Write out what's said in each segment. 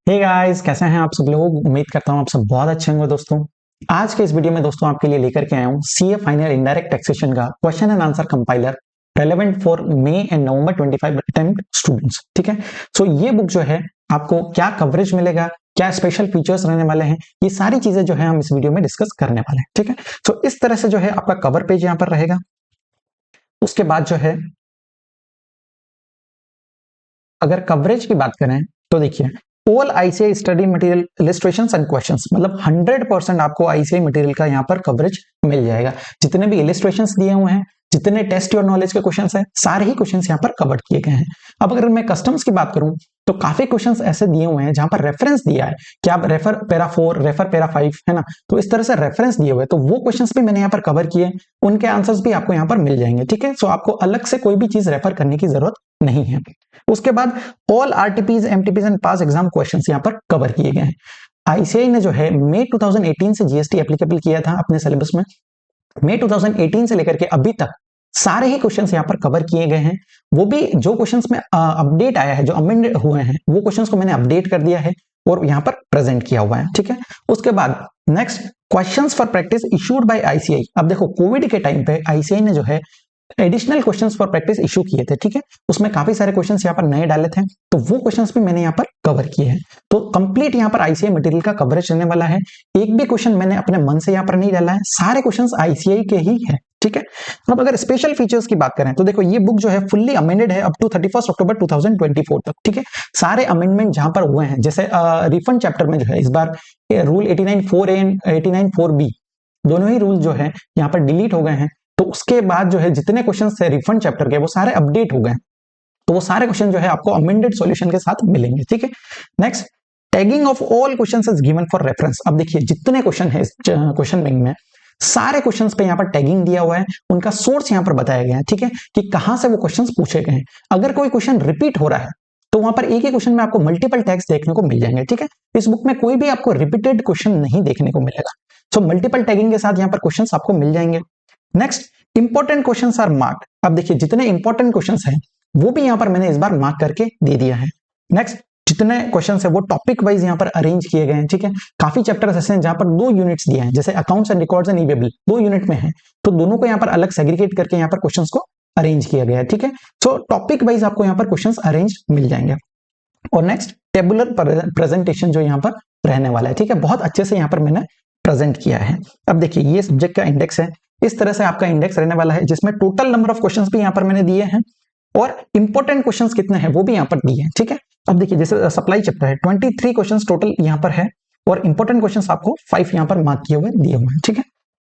Hey guys, कैसे हैं आप सब लोग। उम्मीद करता हूं आप सब बहुत अच्छे होंगे दोस्तों। आज के इस वीडियो में दोस्तों आपके लिए लेकर के आया हूं सीए फाइनल इनडायरेक्ट टैक्सेशन का question and answer compiler relevant for May and November 25 attempt students. ठीक है, सो ये बुक जो है आपको क्या कवरेज मिलेगा, क्या स्पेशल फीचर्स रहने वाले हैं, ये सारी चीजें जो है हम इस वीडियो में डिस्कस करने वाले हैं। ठीक है, सो इस तरह से जो है आपका कवर पेज यहाँ पर रहेगा। उसके बाद जो है अगर कवरेज की बात करें तो देखिए all ICI study material illustrations and questions, मतलब 100% आपको आईसीआई मटेरियल का यहाँ पर कवरेज मिल जाएगा। जितने भी इलिस्ट्रेशंस दिए हुए हैं, जितने टेस्ट योर नॉलेज के क्वेश्चंस हैं, सारे ही क्वेश्चंस यहाँ पर कवर किए गए हैं। अब अगर मैं कस्टम्स की बात करूं तो काफी क्वेश्चंस ऐसे दिए हुए हैं जहां पर रेफरेंस दिया है कि आप रेफर पैरा 4, रेफर पैरा 5, है ना। तो इस तरह से रेफरेंस दिए हुए, तो वो क्वेश्चंस भी मैंने यहाँ पर कवर किए, उनके आंसर्स भी आपको यहाँ पर मिल जाएंगे। ठीक है, सो आपको अलग से कोई भी चीज रेफर करने की जरूरत नहीं है। उसके बाद all RTPs, MTPs and pass exam questions यहाँ पर कवर किए गए हैं। आईसीआई ने जो है मई 2018 से जीएसटी एप्लीकेबल किया था अपने सिलेबस में। मई 2018 से लेकर के अभी तक सारे ही क्वेश्चंस यहाँ पर कवर किए गए हैं। वो भी जो क्वेश्चंस में अपडेट आया है, जो अमेंड हुए हैं, वो क्वेश्चंस को मैंने अपडेट कर दिया है और यहाँ पर प्रेजेंट किया हुआ है। ठीक है, उसके बाद next questions for practice issued by ICI. अब देखो कोविड के टाइम पे आईसीआई ने जो है additional questions for practice issue किए थे। ठीक है, उसमें काफी सारे क्वेश्चंस यहाँ पर नए डाले थे, तो वो क्वेश्चंस भी मैंने यहाँ पर कवर किए हैं। तो कंप्लीट यहाँ पर आईसीआई मटेरियल का कवरेज रहने वाला है। एक भी क्वेश्चन मैंने अपने मन से यहाँ पर नहीं डाला है, सारे क्वेश्चंस आईसीआई के ही है। ठीक है, अब अगर स्पेशल फीचर्स की बात करें तो देखो ये बुक जो है फुल्ली अमेंडेड है अप टू 31 अक्टूबर 2024 तक। ठीक है, सारे अमेंडमेंट जहां पर हुए हैं, जैसे रिफंड चैप्टर में जो है इस बार रूल 89(4)A एंड 89(4)B दोनों ही रूल जो है यहाँ पर डिलीट हो गए हैं। तो उसके बाद जो है जितने क्वेश्चन थे रिफंड चैप्टर के वो सारे अपडेट हो गए, तो वो सारे क्वेश्चन जो है आपको अमेंडेड सॉल्यूशन के साथ मिलेंगे। ठीक है, next tagging of all questions is given for reference. अब देखिए जितने क्वेश्चन है इस क्वेश्चन बैंक में, सारे क्वेश्चंस पे यहाँ पर टैगिंग दिया हुआ है, उनका सोर्स यहाँ पर बताया गया है। ठीक है, कि कहां से वो क्वेश्चंस पूछे गए हैं। अगर कोई क्वेश्चन रिपीट हो रहा है तो वहां पर एक ही क्वेश्चन में आपको मल्टीपल टैग्स देखने को मिल जाएंगे। ठीक है, इस बुक में कोई भी आपको रिपीटेड क्वेश्चन नहीं देखने को मिलेगा। सो मल्टीपल टैगिंग के साथ यहाँ पर क्वेश्चन आपको मिल जाएंगे। Next important questions are marked. अब देखिए जितने इंपॉर्टेंट क्वेश्चंस हैं वो भी यहाँ पर मैंने इस बार मार्क करके दे दिया है। नेक्स्ट जितने क्वेश्चंस है वो टॉपिक वाइज यहाँ पर अरेंज किए गए हैं। ठीक है, काफी चैप्टर्स ऐसे हैं जहां पर 2 यूनिट्स दिए हैं, जैसे accounts and records and e-way bill 2 unit में है, तो दोनों को यहाँ पर अलग सेग्रीगेट करके यहाँ पर क्वेश्चंस को अरेंज किया गया है। ठीक है, सो टॉपिक वाइज आपको यहाँ पर क्वेश्चंस अरेंज मिल जाएंगे। और नेक्स्ट टेबुलर प्रेजेंटेशन जो यहाँ पर रहने वाला है। ठीक है, बहुत अच्छे से यहाँ पर मैंने प्रेजेंट किया है। अब देखिए ये सब्जेक्ट का इंडेक्स है, इस तरह से आपका इंडेक्स रहने वाला है, जिसमें टोटल नंबर ऑफ क्वेश्चंस भी यहाँ पर मैंने दिए हैं और इंपॉर्टेंट क्वेश्चंस कितने हैं वो भी यहाँ पर दिए हैं। ठीक है, अब देखिए जैसे सप्लाई चैप्टर है 23 क्वेश्चंस टोटल यहाँ पर है और इंपॉर्टेंट क्वेश्चंस आपको 5 यहाँ पर मार्क किए हुए दिए हुए हैं। ठीक है,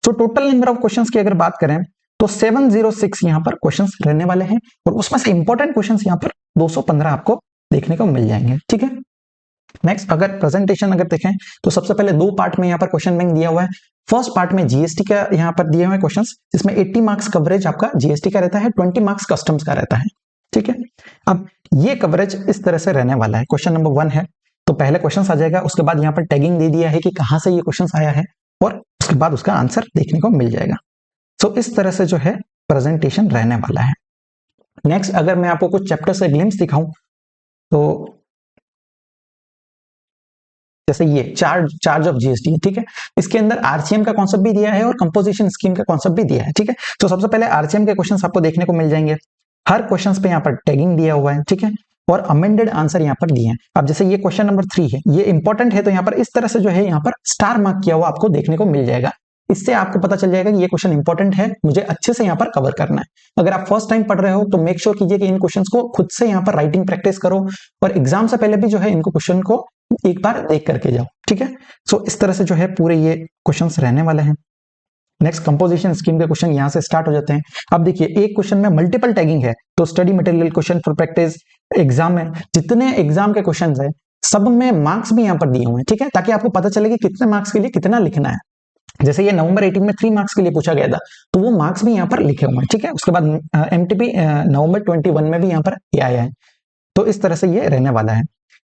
तो टोटल नंबर ऑफ क्वेश्चंस की अगर बात करें तो 706 यहाँ पर क्वेश्चंस रहने वाले हैं और उसमें से इंपॉर्टेंट क्वेश्चंस यहाँ पर 215 आपको देखने को मिल जाएंगे। ठीक है, नेक्स्ट अगर प्रेजेंटेशन अगर देखें तो सबसे पहले 2 पार्ट में यहाँ पर क्वेश्चन बैंक दिया हुआ है। फर्स्ट पार्ट में जीएसटी का यहाँ पर दिए हुए क्वेश्चंस, जिसमें 80 मार्क्स कवरेज आपका जीएसटी का रहता है, 20 मार्क्स कस्टम्स का रहता है। ठीक है, अब ये कवरेज इस तरह से रहने वाला है। क्वेश्चन नंबर 1 है तो पहले क्वेश्चन आ जाएगा, उसके बाद यहाँ पर टैगिंग दे दिया है कि कहां से ये क्वेश्चन आया है और उसके बाद उसका आंसर देखने को मिल जाएगा। सो इस तरह से जो है प्रेजेंटेशन रहने वाला है। नेक्स्ट अगर मैं आपको कुछ चैप्टर से ग्लिम्स दिखाऊं तो जैसे ये चार्ज ऑफ जीएसटी। ठीक है, इसके अंदर आरसीएम का कॉन्सेप्ट भी दिया है और कंपोजिशन स्कीम का कॉन्सेप्ट भी दिया है। ठीक है, तो सबसे पहले आरसीएम के क्वेश्चंस आपको देखने को मिल जाएंगे। हर क्वेश्चंस पे यहाँ पर टैगिंग दिया हुआ है। ठीक है, और अमेंडेड आंसर यहाँ पर दिए हैं। अब जैसे ये क्वेश्चन नंबर 3 है, ये इंपॉर्टेंट है, तो यहाँ पर इस तरह से जो है यहाँ पर स्टार मार्क किया हुआ आपको देखने को मिल जाएगा। इससे आपको पता चल जाएगा कि ये क्वेश्चन इंपॉर्टेंट है, मुझे अच्छे से यहाँ पर कवर करना है। अगर आप फर्स्ट टाइम पढ़ रहे हो तो मेक श्योर कीजिए कि इन क्वेश्चंस को खुद से यहाँ पर राइटिंग प्रैक्टिस करो और एग्जाम से पहले भी जो है इनको क्वेश्चन को एक बार देख करके जाओ। ठीक है, सो इस तरह से जो है पूरे ये क्वेश्चंस रहने वाले हैं। नेक्स्ट कंपोजिशन स्कीम के क्वेश्चन यहां से स्टार्ट हो जाते हैं। अब देखिए एक क्वेश्चन में मल्टीपल टैगिंग है, तो study material question for practice exam में जितने एग्जाम के क्वेश्चन है सब में मार्क्स भी यहाँ पर दिए हुए हैं। ठीक है, ताकि आपको पता चले कि कितने मार्क्स के लिए कितना लिखना है। जैसे ये नवंबर 18 में 3 मार्क्स के लिए पूछा गया था, तो वो मार्क्स भी यहाँ पर लिखे हुए हैं। ठीक है, उसके बाद एमटीपी नवंबर 21 में भी यहाँ पर आया है। तो इस तरह से ये रहने वाला है।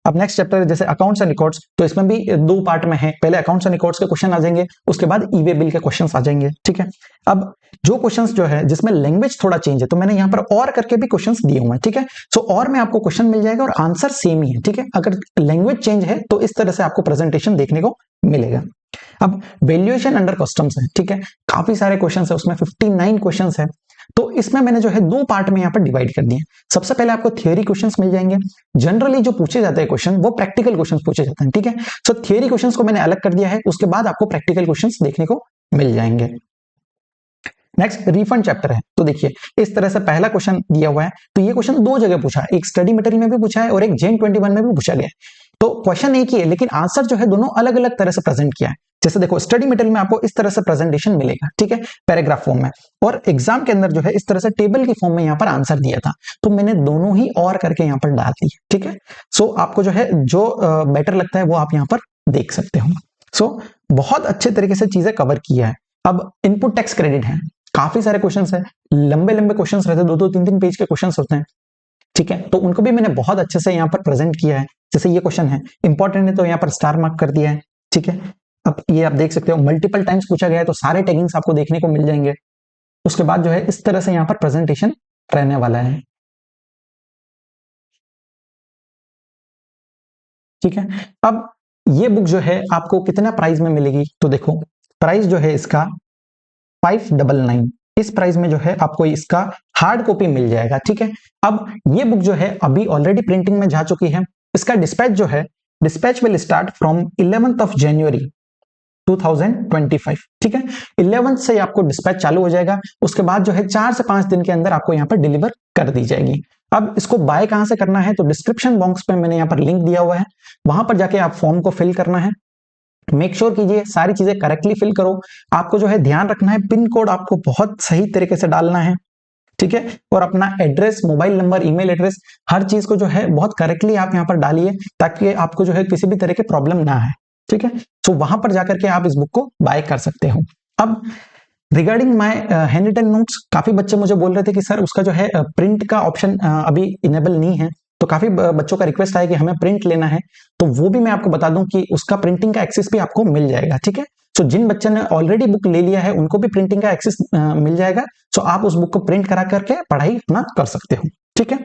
अब नेक्स्ट चैप्टर जैसे अकाउंट्स एंड रिकॉर्ड्स, तो इसमें भी 2 पार्ट में है। पहले अकाउंट्स एंड रिकॉर्ड्स के क्वेश्चन आ जाएंगे, उसके बाद ई वे बिल के क्वेश्चन आ जाएंगे, ठीक है। अब जो क्वेश्चंस जो है जिसमें लैंग्वेज थोड़ा चेंज है, तो मैंने यहाँ पर और करके भी क्वेश्चंस दिए हुए हैं, ठीक है। सो और में आपको क्वेश्चन मिल जाएगा और आंसर सेम ही है, ठीक है। अगर लैंग्वेज चेंज है तो इस तरह से आपको प्रेजेंटेशन देखने को मिलेगा। अब वैल्यूएशन अंडर कस्टम्स है, ठीक है। काफी सारे क्वेश्चंस है, उसमें 59 क्वेश्चंस है। तो इसमें मैंने जो है 2 पार्ट में यहाँ पर डिवाइड कर दिए। सबसे पहले आपको थियोरी क्वेश्चंस मिल जाएंगे। जनरली जो पूछे जाते हैं क्वेश्चन वो प्रैक्टिकल क्वेश्चंस पूछे जाते हैं, ठीक है। सो थियोरी क्वेश्चंस को मैंने अलग कर दिया है, उसके बाद आपको प्रैक्टिकल क्वेश्चंस देखने को मिल जाएंगे। नेक्स्ट रिफंड चैप्टर है, तो देखिए इस तरह से पहला क्वेश्चन दिया हुआ है। तो ये क्वेश्चन 2 जगह पूछा है, एक स्टडी मटेरियल में भी पूछा है और एक जेन 21 में भी पूछा गया है। तो क्वेश्चन एक ही है, लेकिन आंसर जो है दोनों अलग अलग तरह से प्रेजेंट किया है। जैसे देखो स्टडी मटेरियल में आपको इस तरह से प्रेजेंटेशन मिलेगा, ठीक है, पैराग्राफ फॉर्म में, और एग्जाम के अंदर जो है इस तरह से टेबल की फॉर्म में यहाँ पर आंसर दिया था। तो मैंने दोनों ही और करके यहाँ पर डाल दिया, ठीक है। सो आपको जो है जो बेटर लगता है वो आप यहाँ पर देख सकते हो। सो बहुत अच्छे तरीके से चीजें कवर किया है। अब इनपुट टैक्स क्रेडिट है, काफी सारे क्वेश्चंस हैं, लंबे लंबे क्वेश्चंस रहते हैं, 2-2 3-3 पेज के क्वेश्चंस होते हैं, ठीक है। तो उनको भी मैंने बहुत अच्छे से यहाँ पर प्रेजेंट किया है। जैसे ये क्वेश्चन है इंपॉर्टेंट है तो यहाँ पर स्टार मार्क कर दिया है, ठीक है। अब ये आप देख सकते हो मल्टीपल टाइम्स पूछा गया है, तो सारे टैगिंग्स आपको देखने को मिल जाएंगे। उसके बाद जो है इस तरह से यहाँ पर प्रेजेंटेशन रहने वाला है, ठीक है। अब ये बुक जो है आपको कितना प्राइस में मिलेगी, तो देखो प्राइस जो है इसका 599, इस प्राइस में जो है आपको इसका हार्ड कॉपी मिल जाएगा, ठीक है। अब ये बुक जो है अभी ऑलरेडी प्रिंटिंग में जा चुकी है। इसका डिस्पैच जो है, dispatch will start from 11th of January 2025, ठीक है। 11th से आपको डिस्पैच चालू हो जाएगा। उसके बाद जो है 4 से 5 दिन के अंदर आपको यहाँ पर डिलीवर कर दी जाएगी। अब इसको बाय कहां से करना है, तो डिस्क्रिप्शन बॉक्स पे मैंने यहाँ पर लिंक दिया हुआ है, वहां पर जाके आप फॉर्म को फिल करना है। मेक श्योर कीजिए सारी चीजें करेक्टली फिल करो। आपको जो है ध्यान रखना है पिन कोड आपको बहुत सही तरीके से डालना है, ठीक है। और अपना address, mobile number, email address, हर चीज को जो है बहुत करेक्टली आप यहाँ पर डालिए, ताकि आपको जो है किसी भी तरह की प्रॉब्लम ना है, ठीक है। तो वहां पर जाकर के आप इस बुक को बाय कर सकते हो। अब regarding my handwritten notes, काफी बच्चे मुझे बोल रहे थे कि सर उसका जो है प्रिंट का ऑप्शन अभी इनेबल नहीं है, तो काफी बच्चों का रिक्वेस्ट आया कि हमें प्रिंट लेना है। तो वो भी मैं आपको बता दूं कि उसका प्रिंटिंग का एक्सेस भी आपको मिल जाएगा, ठीक है। सो जिन बच्चों ने ऑलरेडी बुक ले लिया है उनको भी प्रिंटिंग का एक्सेस मिल जाएगा। सो आप उस बुक को प्रिंट करा करके पढ़ाई अपना कर सकते हो, ठीक है।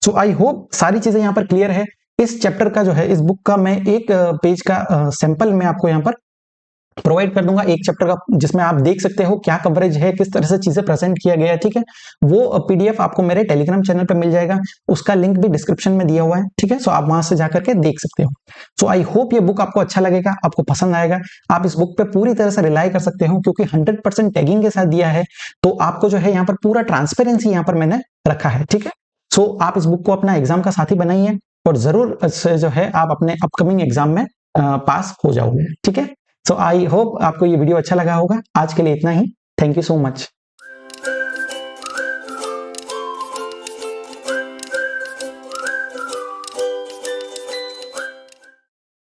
सो आई होप सारी चीजें यहाँ पर क्लियर है। इस चैप्टर का जो है, इस बुक का मैं एक पेज का सैंपल में आपको यहाँ पर प्रोवाइड कर दूंगा, एक चैप्टर का, जिसमें आप देख सकते हो क्या कवरेज है, किस तरह से चीजें प्रेजेंट किया गया है, ठीक है। वो पीडीएफ आपको मेरे टेलीग्राम चैनल पे मिल जाएगा, उसका लिंक भी डिस्क्रिप्शन में दिया हुआ है, ठीक है। सो आप वहां से जाकर के देख सकते हो। सो आई होप ये बुक आपको अच्छा लगेगा, आपको पसंद आएगा। आप इस बुक पे पूरी तरह से रिलाई कर सकते हो, क्योंकि 100% टैगिंग के साथ दिया है, तो आपको जो है यहाँ पर पूरा ट्रांसपेरेंसी यहाँ पर मैंने रखा है, ठीक है। सो आप इस बुक को अपना एग्जाम का साथी बनाइए और जरूर से जो है आप अपने अपकमिंग एग्जाम में पास हो जाओगे, ठीक है। सो आई होप आपको ये वीडियो अच्छा लगा होगा। आज के लिए इतना ही। Thank you so much.